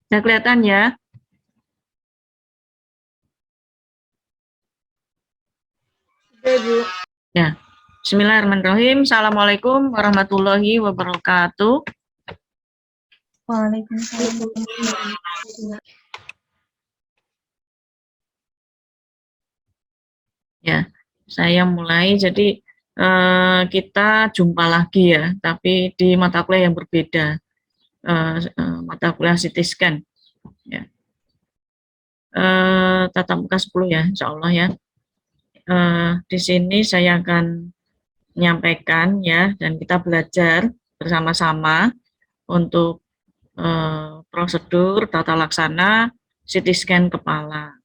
Sudah kelihatan ya? Oke, Bu. Ya. Bismillahirrahmanirrahim. Assalamualaikum warahmatullahi wabarakatuh. Waalaikumsalam. Ya, saya mulai. Jadi kita jumpa lagi ya, tapi di mata kuliah yang berbeda, mata kuliah CT scan. Ya. Tatap muka 10 ya, insya Allah ya. Di sini saya akan menyampaikan ya, dan kita belajar bersama-sama untuk prosedur tata laksana CT scan kepala.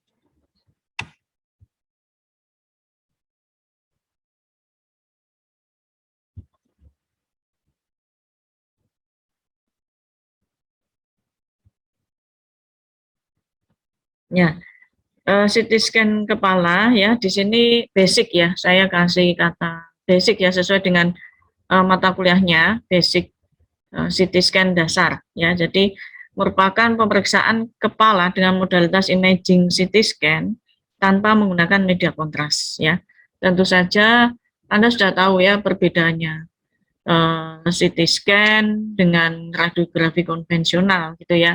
Ya, CT scan kepala ya, di sini basic ya, saya kasih kata basic ya, sesuai dengan mata kuliahnya, basic CT scan dasar ya. Jadi merupakan pemeriksaan kepala dengan modalitas imaging CT scan tanpa menggunakan media kontras ya. Tentu saja Anda sudah tahu ya perbedaannya CT scan dengan radiografi konvensional gitu ya.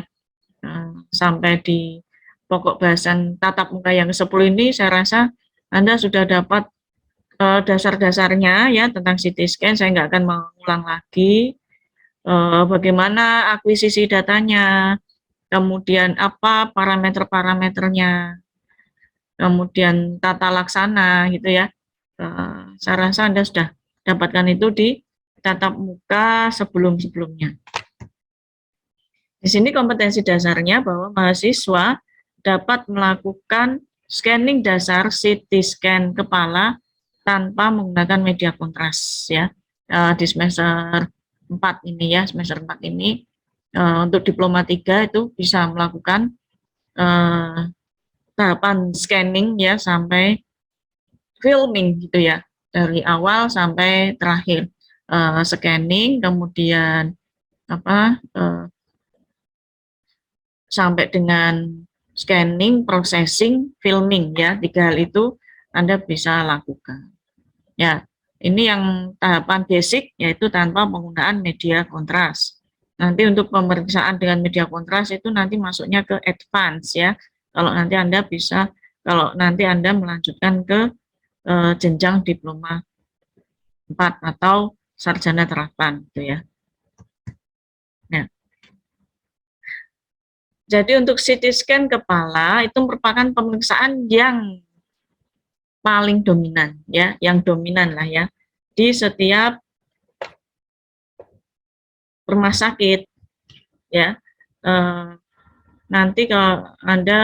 Sampai di pokok bahasan tatap muka yang ke-10 ini saya rasa Anda sudah dapat dasar-dasarnya ya tentang CT scan. Saya nggak akan mengulang lagi. Bagaimana akuisisi datanya, kemudian apa parameter-parameternya, kemudian tata laksana gitu ya. Saya rasa Anda sudah dapatkan itu di tatap muka sebelum-sebelumnya. Di sini kompetensi dasarnya bahwa mahasiswa dapat melakukan scanning dasar CT scan kepala tanpa menggunakan media kontras ya. Di semester 4 ini ya, semester 4 ini untuk diploma 3 itu bisa melakukan tahapan scanning ya sampai filming gitu ya, dari awal sampai terakhir. Scanning, kemudian sampai dengan scanning, processing, filming ya, 3 hal itu Anda bisa lakukan. Ya, ini yang tahapan basic yaitu tanpa penggunaan media kontras. Nanti untuk pemeriksaan dengan media kontras itu nanti masuknya ke advance ya. Kalau nanti Anda melanjutkan ke jenjang diploma 4 atau sarjana terapan gitu ya. Nah, jadi untuk CT scan kepala itu merupakan pemeriksaan yang paling dominan ya, yang dominan lah ya di setiap rumah sakit ya. Nanti kalau Anda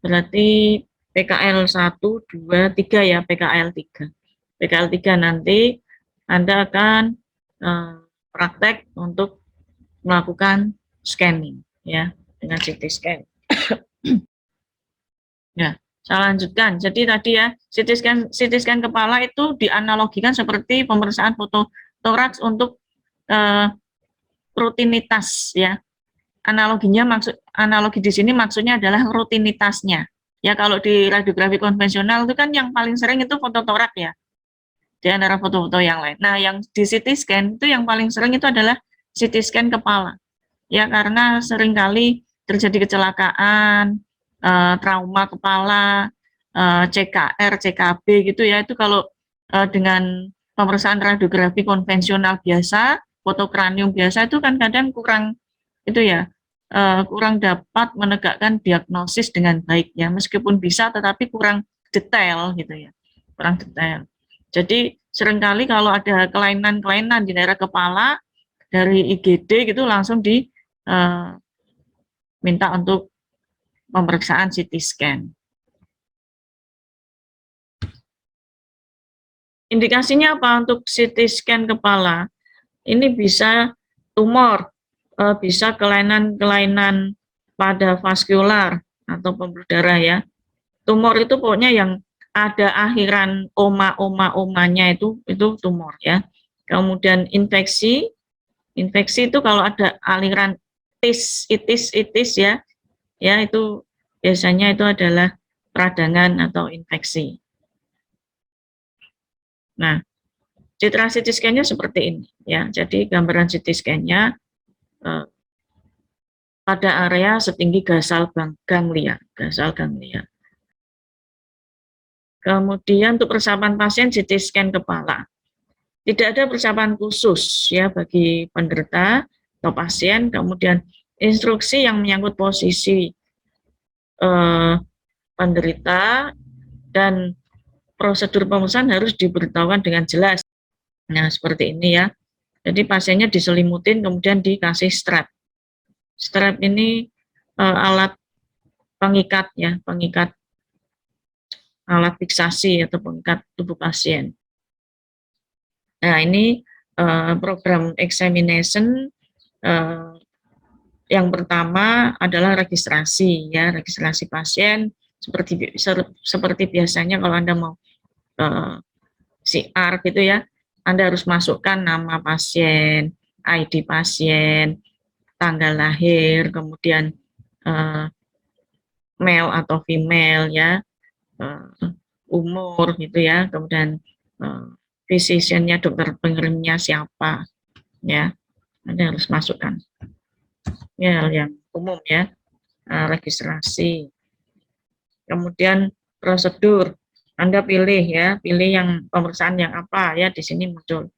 berarti PKL 1, 2, 3 ya, PKL 3. PKL 3 nanti Anda akan praktek untuk melakukan scanning ya dengan CT scan. Ya, saya lanjutkan. Jadi tadi ya, CT scan kepala itu dianalogikan seperti pemeriksaan foto toraks untuk rutinitas ya. Analogi di sini maksudnya adalah rutinitasnya. Ya, kalau di radiografi konvensional itu kan yang paling sering itu foto torak ya, di antara foto-foto yang lain. Nah, yang di CT scan itu yang paling sering itu adalah CT scan kepala. Ya, karena seringkali terjadi kecelakaan, trauma kepala, CKR, CKB gitu ya, itu kalau dengan pemeriksaan radiografi konvensional biasa, foto kranium biasa itu kan kadang kurang itu ya, kurang dapat menegakkan diagnosis dengan baik ya, meskipun bisa tetapi kurang detail gitu ya, kurang detail. Jadi seringkali kalau ada kelainan-kelainan di daerah kepala dari IGD gitu langsung minta untuk pemeriksaan CT scan. Indikasinya apa untuk CT scan kepala? Ini bisa tumor, bisa kelainan-kelainan pada vaskular atau pembuluh darah ya. Tumor itu pokoknya yang ada akhiran omanya itu tumor ya. Kemudian infeksi itu kalau ada aliran itis ya, itu biasanya itu adalah peradangan atau infeksi. Nah, citra CT scan-nya seperti ini ya. Jadi gambaran CT scan-nya pada area setinggi gasal ganglia. Kemudian untuk persiapan pasien CT scan kepala. Tidak ada persiapan khusus ya bagi penderita atau pasien. Kemudian instruksi yang menyangkut posisi penderita dan prosedur pemeriksaan harus diberitahukan dengan jelas. Nah, seperti ini ya. Jadi pasiennya diselimutin kemudian dikasih strap. Strap ini alat pengikat ya, pengikat alat fiksasi atau pengikat tubuh pasien. Nah, ini program examination yang pertama adalah registrasi ya, registrasi pasien seperti biasanya kalau Anda mau CR gitu ya, Anda harus masukkan nama pasien, ID pasien, tanggal lahir, kemudian male atau female ya, umur gitu ya, kemudian physician-nya, dokter pengirimnya siapa ya, Anda harus masukkan ya yang umum ya, registrasi. Kemudian prosedur, Anda pilih ya, pilih yang pemeriksaan yang apa ya, di sini muncul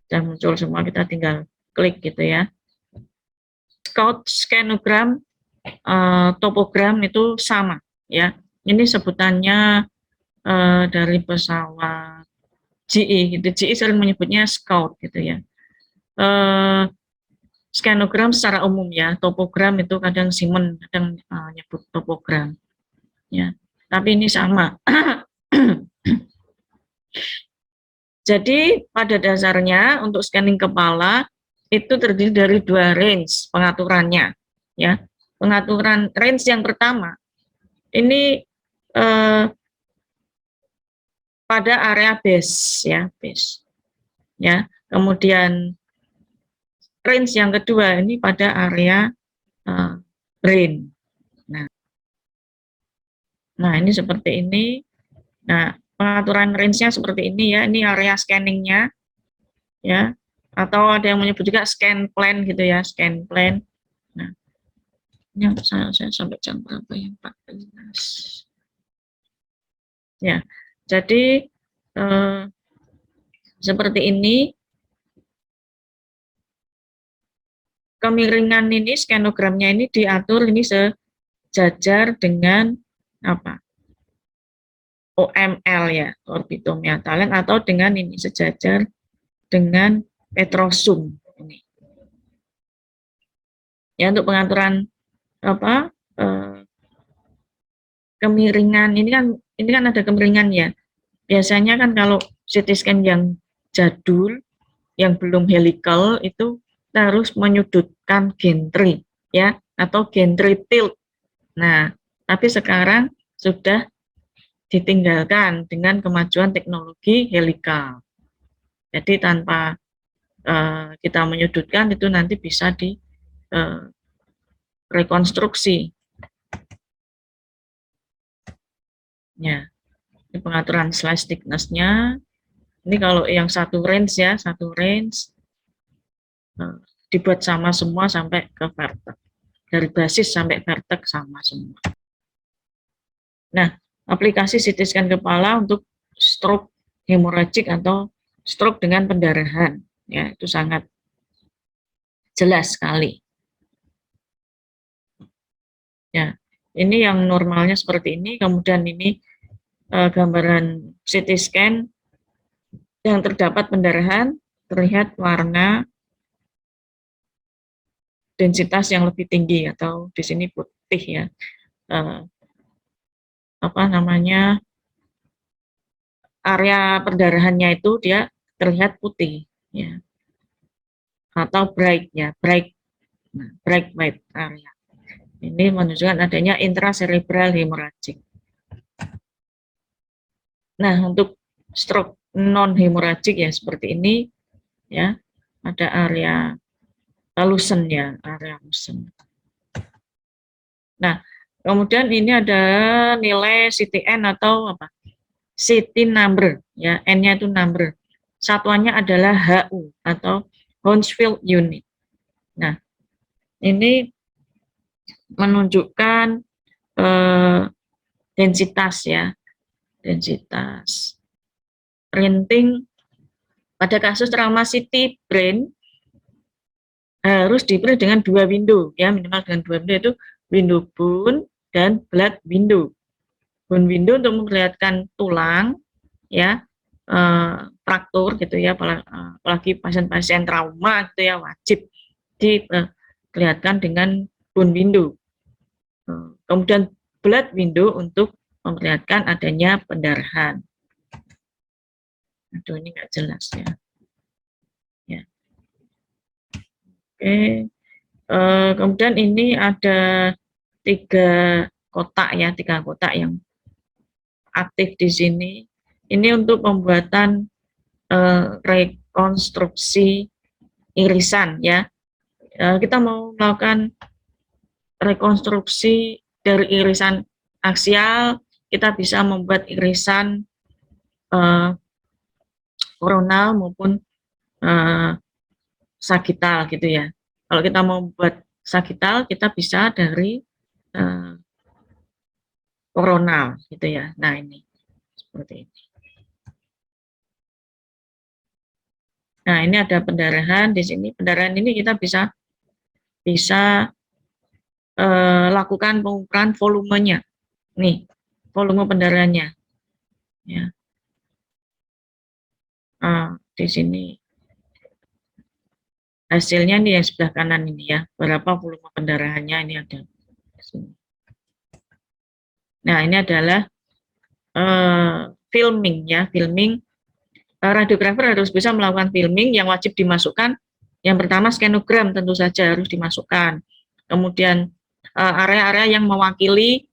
dan muncul semua, kita tinggal klik gitu ya. Scout, skenogram, topogram itu sama ya. Ini sebutannya dari pesawat GE gitu. GE sering menyebutnya Scout gitu ya. Skenogram secara umum ya, topogram itu kadang Simon kadang nyebut topogram ya. Tapi ini sama. Jadi pada dasarnya untuk scanning kepala itu terdiri dari 2 range pengaturannya ya. Pengaturan range yang pertama ini pada area base ya, base ya. Kemudian range yang kedua ini pada area brain. Nah, ini seperti ini. Nah, pengaturan range-nya seperti ini ya. Ini area scanning-nya ya. Atau ada yang menyebut juga scan plan gitu ya, scan plan. Nah, ini saya sampai jam berapa ya? 14. Ya. Jadi seperti ini. Kemiringan ini, skenogramnya ini diatur ini sejajar dengan apa? OML ya, orbitomeatalan, atau dengan ini sejajar dengan petrosum ini. Ya, untuk pengaturan apa? Kemiringan ini kan ada kemiringan ya. Biasanya kan kalau CT scan yang jadul, yang belum helical itu kita harus menyudutkan gantry ya, atau gantry tilt. Nah, tapi sekarang sudah ditinggalkan dengan kemajuan teknologi helical. Jadi tanpa kita menyudutkan itu nanti bisa di rekonstruksi. Ya, ini pengaturan slice thickness-nya. Ini kalau yang satu range ya, satu range dibuat sama semua sampai ke vertex. Dari basis sampai vertex sama semua. Nah, aplikasi CT scan kepala untuk stroke hemorragik atau stroke dengan pendarahan, ya itu sangat jelas sekali. Ya, ini yang normalnya seperti ini, kemudian ini gambaran CT scan yang terdapat pendarahan, terlihat warna densitas yang lebih tinggi atau di sini putih ya. Apa namanya, area perdarahannya itu dia terlihat putih ya, atau bright ya, bright white area. Ini menunjukkan adanya intracerebral hemorrhagic. Nah, untuk stroke non hemorrhagic ya seperti ini ya, ada area Lucent ya, area Lucent. Nah, kemudian ini ada nilai CTN atau apa? City number ya, N-nya itu number. Satuannya adalah HU atau Hounsfield unit. Nah, ini menunjukkan densitas ya, densitas printing pada kasus trauma city brain harus di-print dengan 2 window ya, minimal dengan 2 window, itu window bone dan blood window. Bone window untuk memperlihatkan tulang ya, fraktur gitu ya, apalagi pasien-pasien trauma gitu ya, wajib diperlihatkan dengan bone window. Kemudian blood window untuk memperlihatkan adanya pendarahan. Aduh, ini nggak jelas ya. Ya. Oke. Kemudian ini ada 3 kotak ya, 3 kotak yang aktif di sini. Ini untuk pembuatan rekonstruksi irisan ya. Kita mau melakukan rekonstruksi dari irisan aksial, kita bisa membuat irisan koronal maupun sagital gitu ya. Kalau kita mau buat sagital, kita bisa dari koronal gitu ya. Nah, ini seperti ini. Nah, ini ada pendarahan di sini. Pendarahan ini kita bisa lakukan pengukuran volumenya. Nih, volume pendarahannya. Ya. Di sini hasilnya nih yang sebelah kanan ini ya. Berapa volume pendarahannya ini ada di sini. Nah, ini adalah filming ya, filming. Radiografer harus bisa melakukan filming yang wajib dimasukkan. Yang pertama skenogram tentu saja harus dimasukkan. Kemudian area-area yang mewakili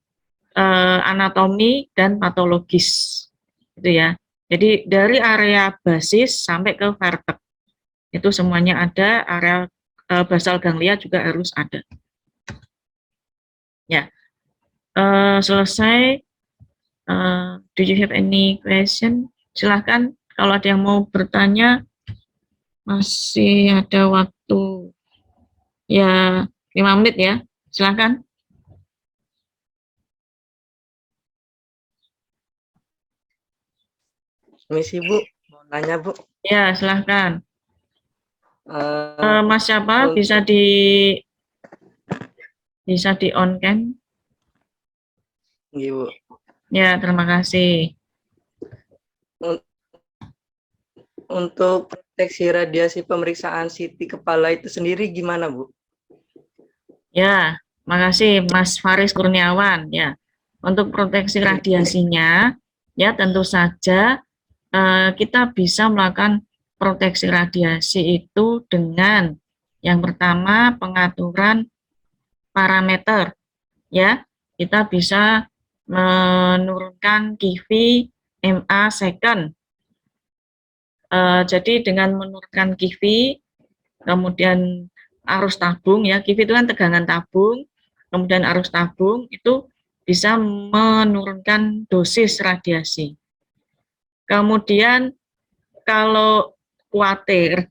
anatomi dan patologis, gitu ya. Jadi dari area basis sampai ke vertex itu semuanya ada. Area basal ganglia juga harus ada. Ya, selesai. Do you have any question? Silahkan. Kalau ada yang mau bertanya, masih ada waktu ya 5 menit ya, silahkan. Misi Bu, mau nanya Bu. Ya, silahkan. Mas siapa bisa di on cam? Iya Bu. Ya, terima kasih. Untuk proteksi radiasi pemeriksaan CT kepala itu sendiri gimana Bu? Ya, makasih Mas Faris Kurniawan ya. Untuk proteksi radiasinya, ya tentu saja kita bisa melakukan proteksi radiasi itu dengan yang pertama pengaturan parameter ya. Kita bisa menurunkan KIVI MA second. Jadi dengan menurunkan KIVI, kemudian arus tabung ya, KIVI itu kan tegangan tabung, kemudian arus tabung itu bisa menurunkan dosis radiasi. Kemudian kalau khawatir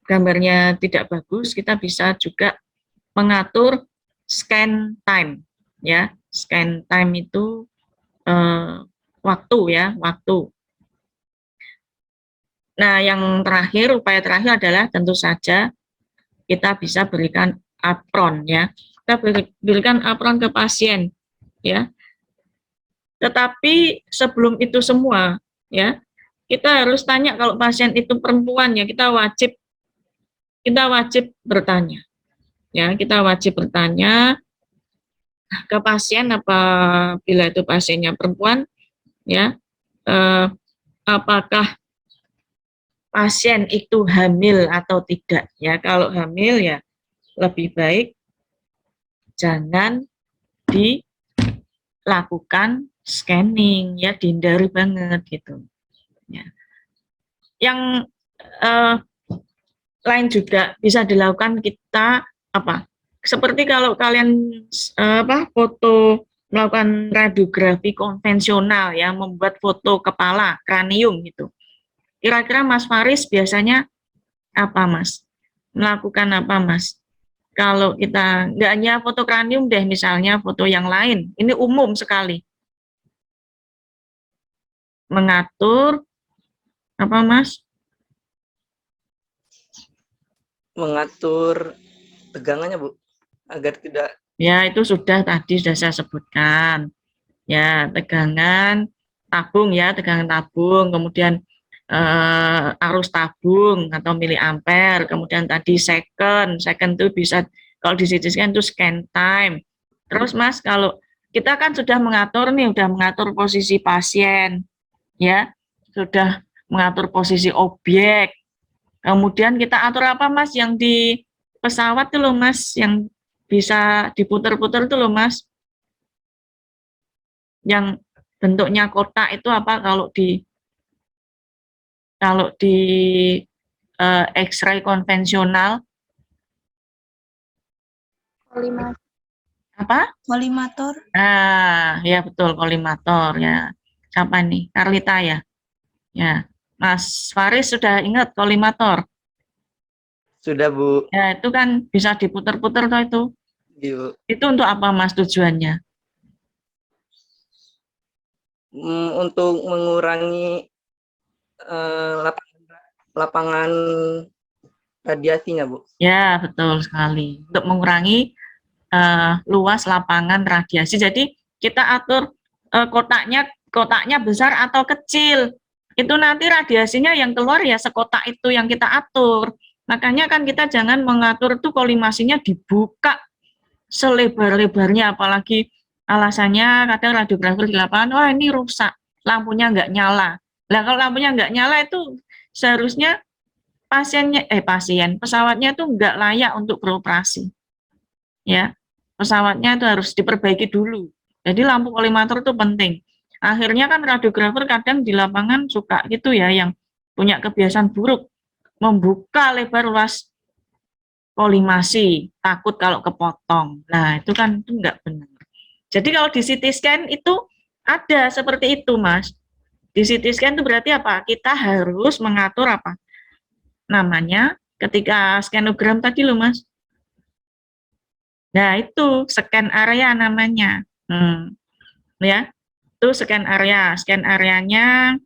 gambarnya tidak bagus, kita bisa juga mengatur scan time ya. Scan time itu waktu ya, waktu. Nah, yang terakhir, upaya terakhir adalah tentu saja kita bisa berikan apron ya. Kita berikan apron ke pasien ya. Tetapi sebelum itu semua ya, kita harus tanya kalau pasien itu perempuan ya, kita wajib bertanya. Ya, kita wajib bertanya ke pasien apabila itu pasiennya perempuan ya, apakah pasien itu hamil atau tidak ya. Kalau hamil ya lebih baik jangan dilakukan scanning ya, dihindari banget gitu ya. Yang lain juga bisa dilakukan kita apa? Seperti kalau kalian foto melakukan radiografi konvensional ya, membuat foto kepala, kranium gitu. Kira-kira Mas Faris biasanya apa Mas? Melakukan apa Mas? Kalau kita nggak hanya foto kranium deh, misalnya foto yang lain, ini umum sekali. Mengatur apa Mas? Mengatur tegangannya Bu, agar tidak. Ya itu tadi sudah saya sebutkan. Ya tegangan tabung ya, tegangan tabung, kemudian arus tabung atau miliampere, kemudian tadi second itu bisa kalau di CT scan itu scan time. Terus Mas kalau kita kan sudah mengatur nih, sudah mengatur posisi pasien, ya, sudah mengatur posisi objek. Kemudian kita atur apa Mas yang di pesawat itu loh Mas, yang bisa diputar-putar itu loh Mas, yang bentuknya kotak itu apa kalau di X-ray konvensional apa? Kolimator. Nah, ya betul kolimator ya. Siapa nih? Karlita ya. Ya, Mas Faris sudah ingat kolimator? Sudah Bu. Ya itu kan bisa diputar-putar toh itu. Iya. Itu untuk apa Mas tujuannya? Untuk mengurangi lapangan radiasinya Bu. Ya betul sekali. Untuk mengurangi luas lapangan radiasi. Jadi kita atur kotaknya besar atau kecil. Itu nanti radiasinya yang keluar ya sekotak itu yang kita atur. Makanya kan kita jangan mengatur itu kolimasinya dibuka selebar-lebarnya, apalagi alasannya kadang radiografer di lapangan, wah ini rusak, lampunya nggak nyala. Nah kalau lampunya nggak nyala itu seharusnya pesawatnya itu nggak layak untuk beroperasi. Ya, pesawatnya itu harus diperbaiki dulu. Jadi lampu kolimator itu penting. Akhirnya kan radiografer kadang di lapangan suka gitu ya, yang punya kebiasaan buruk, membuka lebar luas kolimasi, takut kalau kepotong. Nah, itu kan itu enggak benar. Jadi kalau di CT scan itu ada seperti itu, Mas. Di CT scan itu berarti apa? Kita harus mengatur apa? Namanya ketika skenogram tadi loh, Mas. Nah, itu scan area namanya. Ya, itu scan area. Scan areanya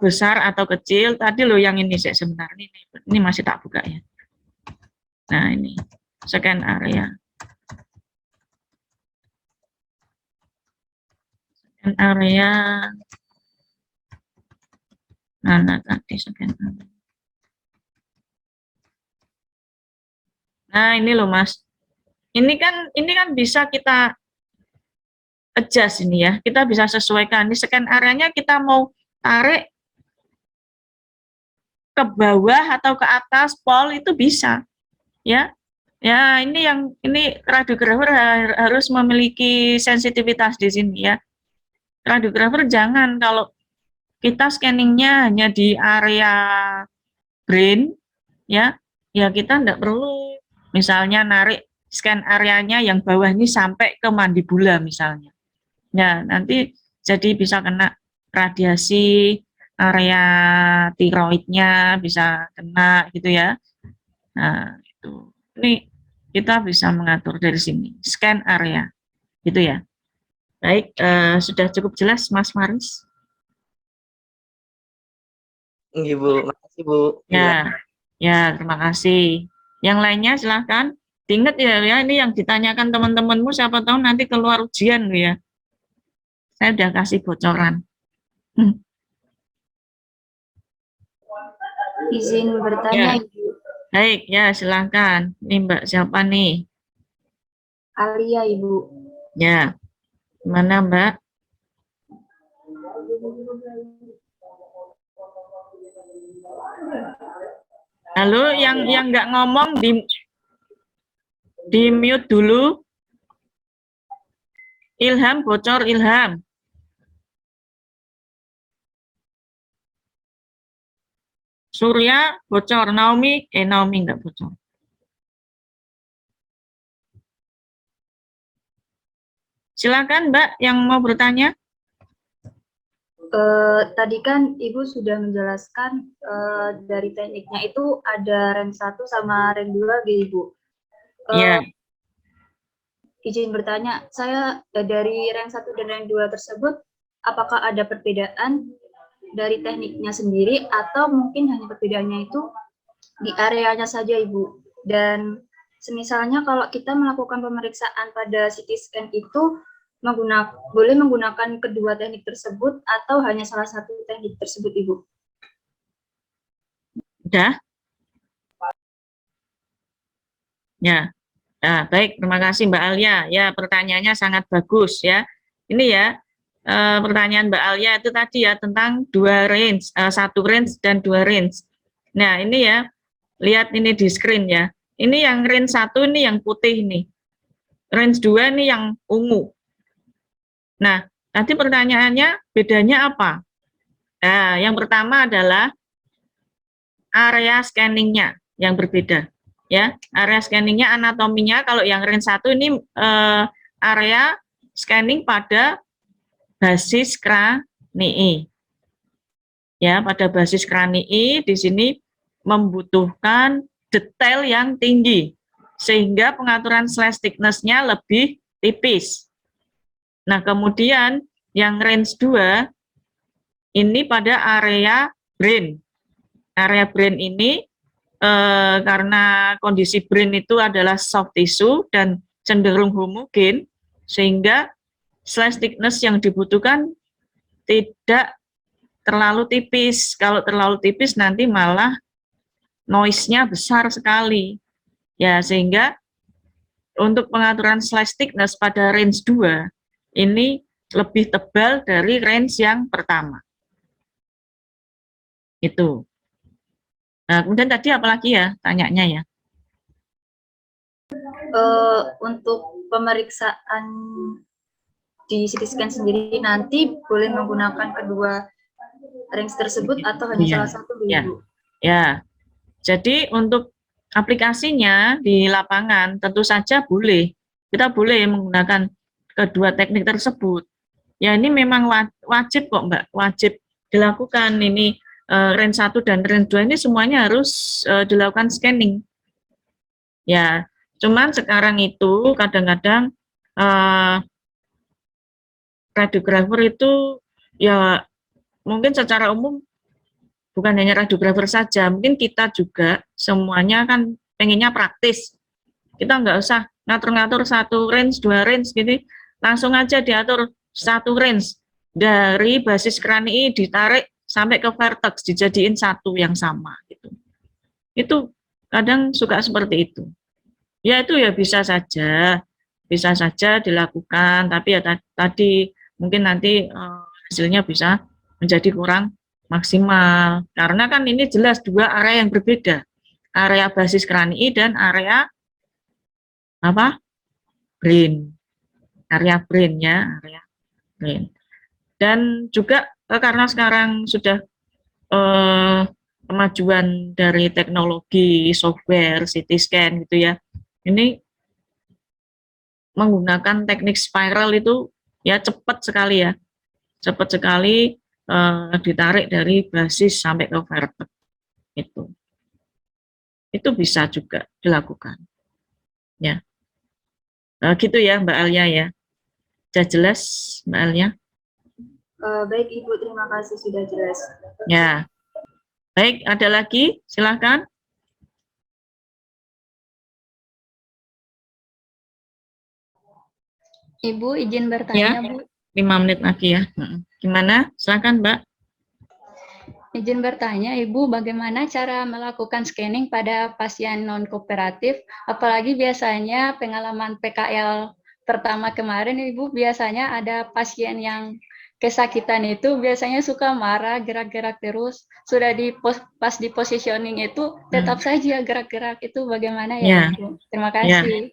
besar atau kecil. Tadi loh yang ini saya sebenarnya ini masih tak buka ya. Nah, ini scan area. Scan area. Nah tadi scan area. Nah, ini loh, Mas. Ini kan bisa kita adjust ini ya. Kita bisa sesuaikan. Ini scan areanya kita mau tarik ke bawah atau ke atas pol itu bisa. Ya. Ya, ini radiografer harus memiliki sensitivitas di sini ya. Radiografer jangan kalau kita scanningnya hanya di area brain ya kita enggak perlu misalnya narik scan areanya yang bawah ini sampai ke mandibula misalnya. Ya, nanti jadi bisa kena radiasi area tiroidnya bisa kena gitu ya. Nah, itu. Ini kita bisa mengatur dari sini, scan area, gitu ya. Baik, sudah cukup jelas, Mas Maris? Ibu, makasih Bu. Ya, terima kasih. Yang lainnya silahkan. Diingat ya, ini yang ditanyakan teman-temanmu, siapa tahu nanti keluar ujian ya. Saya udah kasih bocoran. Izin bertanya, Ibu. Baik, ya silahkan. Ini Mbak siapa nih? Alia, Ibu. Ya, mana Mbak? Halo, yang nggak ngomong di mute dulu. Ilham, bocor Ilham. Surya bocor, Naomi nggak bocor. Silakan Mbak yang mau bertanya. Tadi kan Ibu sudah menjelaskan dari tekniknya itu ada rank 1 sama rank 2 Ibu. Iya. Izin bertanya, saya dari rank 1 dan rank 2 tersebut, apakah ada perbedaan dari tekniknya sendiri atau mungkin hanya perbedaannya itu di areanya saja Ibu? Dan semisalnya kalau kita melakukan pemeriksaan pada CT scan itu boleh menggunakan kedua teknik tersebut atau hanya salah satu teknik tersebut Ibu? Udah? Ya. Nah, baik, terima kasih Mbak Alia. Ya, pertanyaannya sangat bagus ya. Ini ya, pertanyaan Mbak Alia itu tadi ya tentang dua range, satu range dan dua range. Nah, ini ya, lihat ini di screen ya. Ini yang range 1 ini yang putih nih. Range 2 ini yang ungu. Nah, tadi pertanyaannya bedanya apa? Nah, yang pertama adalah area scanningnya yang berbeda. Ya, area scanningnya, anatominya, kalau yang range 1 ini area scanning pada basis kranii. Ya, pada basis kranii di sini membutuhkan detail yang tinggi, sehingga pengaturan slash thickness-nya lebih tipis. Nah, kemudian yang range 2 ini pada area brain. Area brain ini karena kondisi brain itu adalah soft tissue dan cenderung homogen, sehingga slash thickness yang dibutuhkan tidak terlalu tipis. Kalau terlalu tipis nanti malah noise-nya besar sekali. Ya, sehingga untuk pengaturan slash thickness pada range 2 ini lebih tebal dari range yang pertama. Itu. Nah, kemudian tadi apalagi ya tanyanya ya? Untuk pemeriksaan di CT scan sendiri nanti boleh menggunakan kedua range tersebut atau hanya salah satu Ibu? Ya. Jadi untuk aplikasinya di lapangan tentu saja boleh. Kita boleh menggunakan kedua teknik tersebut. Ya, ini memang wajib kok Mbak, wajib dilakukan ini. Range 1 dan range 2 ini semuanya harus dilakukan scanning. Ya, cuman sekarang itu kadang-kadang radiografer itu ya mungkin secara umum bukan hanya radiografer saja, mungkin kita juga semuanya kan pengennya praktis. Kita nggak usah ngatur-ngatur satu range, dua range gitu, langsung aja diatur satu range. Dari basis kranii ditarik sampai ke vertex, dijadiin satu yang sama gitu. Itu kadang suka seperti itu. Ya itu ya bisa saja dilakukan, tapi ya tadi mungkin nanti hasilnya bisa menjadi kurang maksimal. Karena kan ini jelas dua area yang berbeda. Area basis kranii dan area apa? Brain. Area brain ya, area brain. Dan juga karena sekarang sudah kemajuan dari teknologi software CT scan gitu ya. Ini menggunakan teknik spiral itu ya cepat sekali ya. Cepat sekali ditarik dari basis sampai ke vertex itu. Itu bisa juga dilakukan. Ya. Gitu ya Mbak Alia ya. Sudah jelas Mbak Alia? Baik Ibu, terima kasih sudah jelas. Ya. Baik, ada lagi? Silakan. Ibu izin bertanya, Ya. Bu. 5 menit lagi ya. Gimana? Silakan Mbak. Izin bertanya, Ibu, bagaimana cara melakukan scanning pada pasien non-kooperatif? Apalagi biasanya pengalaman PKL pertama kemarin, Ibu, biasanya ada pasien yang kesakitan itu biasanya suka marah, gerak-gerak terus. Sudah pas di positioning itu tetap saja gerak-gerak. Itu bagaimana ya, Ibu? Terima kasih.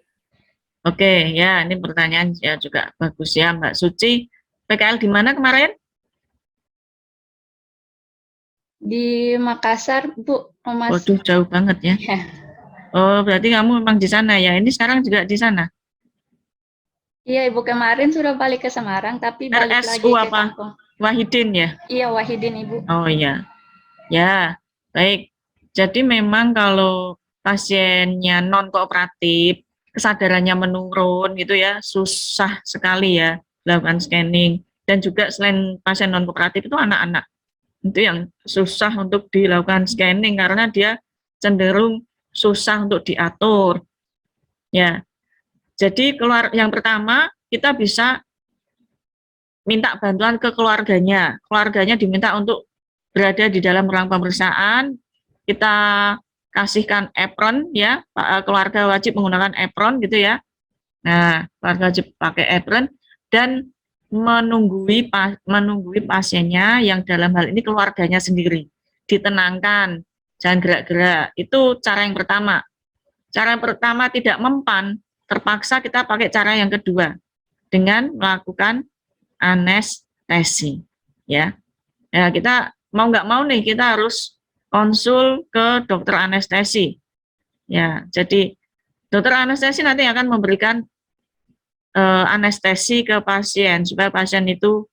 Oke, ya ini pertanyaan ya juga bagus ya Mbak Suci. PKL di mana kemarin? Di Makassar, Bu. Mas. Waduh, jauh banget ya. Ya. Oh, berarti kamu memang di sana ya. Ini sekarang juga di sana. Iya, Ibu, kemarin sudah balik ke Semarang, tapi balik lagi RSU ke apa? kampung. Wahidin ya? Iya, Wahidin, Ibu. Oh iya. Ya, baik. Jadi memang kalau pasiennya non kooperatif, kesadarannya menurun gitu ya, susah sekali ya melakukan scanning. Dan juga selain pasien non kooperatif itu anak-anak. Itu yang susah untuk dilakukan scanning karena dia cenderung susah untuk diatur. Ya. Jadi yang pertama kita bisa minta bantuan ke keluarganya. Keluarganya diminta untuk berada di dalam ruang pemeriksaan. Kita kasihkan apron ya, keluarga wajib menggunakan apron gitu ya. Nah, keluarga wajib pakai apron dan menunggui pasiennya yang dalam hal ini keluarganya sendiri. Ditenangkan, jangan gerak-gerak. Itu cara yang pertama. Cara yang pertama tidak mempan, terpaksa kita pakai cara yang kedua dengan melakukan anestesi ya. Ya, kita mau nggak mau nih kita harus konsul ke dokter anestesi. Ya, jadi dokter anestesi nanti akan memberikan anestesi ke pasien supaya pasien itu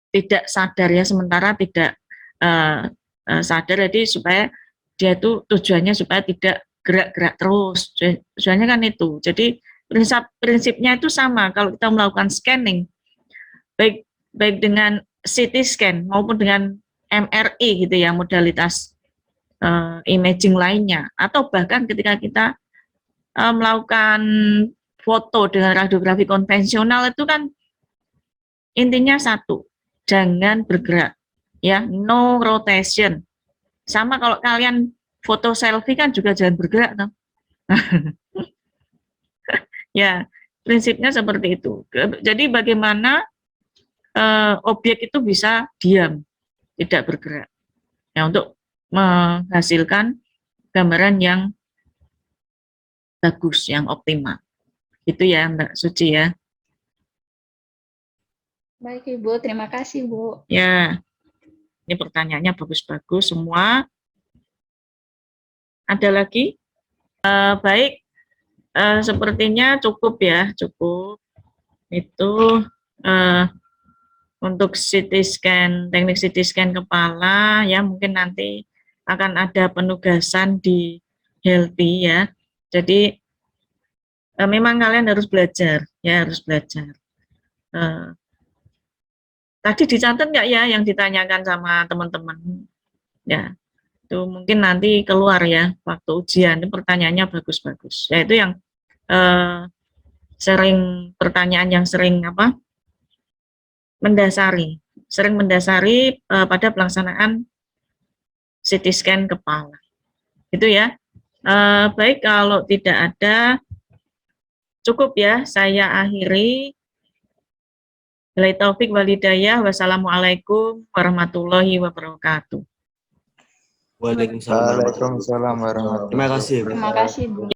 tidak sadar ya, sementara tidak sadar, jadi supaya dia itu tujuannya supaya tidak gerak-gerak terus. Tujuannya kan itu. Jadi prinsipnya itu sama kalau kita melakukan scanning, baik dengan CT scan maupun dengan MRI gitu ya, modalitas imaging lainnya, atau bahkan ketika kita melakukan foto dengan radiografi konvensional itu kan intinya satu, jangan bergerak ya, no rotation. Sama kalau kalian foto selfie kan juga jangan bergerak toh. Ya, prinsipnya seperti itu. Jadi bagaimana objek itu bisa diam, tidak bergerak. Ya, untuk menghasilkan gambaran yang bagus, yang optimal. Itu ya Mbak Suci ya. Baik, Ibu. Terima kasih, Bu. Ya, ini pertanyaannya bagus-bagus semua. Ada lagi? Baik, sepertinya cukup ya, cukup. Itu untuk CT scan, teknik CT scan kepala ya, mungkin nanti akan ada penugasan di Healthy ya. Jadi memang kalian harus belajar ya, harus belajar. Tadi dicatat nggak ya yang ditanyakan sama teman-teman? Ya, itu mungkin nanti keluar ya waktu ujian. Itu pertanyaannya bagus-bagus. Ya, itu yang sering pertanyaan yang sering sering mendasari pada pelaksanaan CT scan kepala. Itu ya. Baik, kalau tidak ada, cukup ya, saya akhiri. Wabillahi taufik wal hidayah. Wassalamualaikum warahmatullahi wabarakatuh. Waalaikumsalam. Waalaikumsalam warahmatullahi wabarakatuh. Terima kasih. Terima kasih, Bu.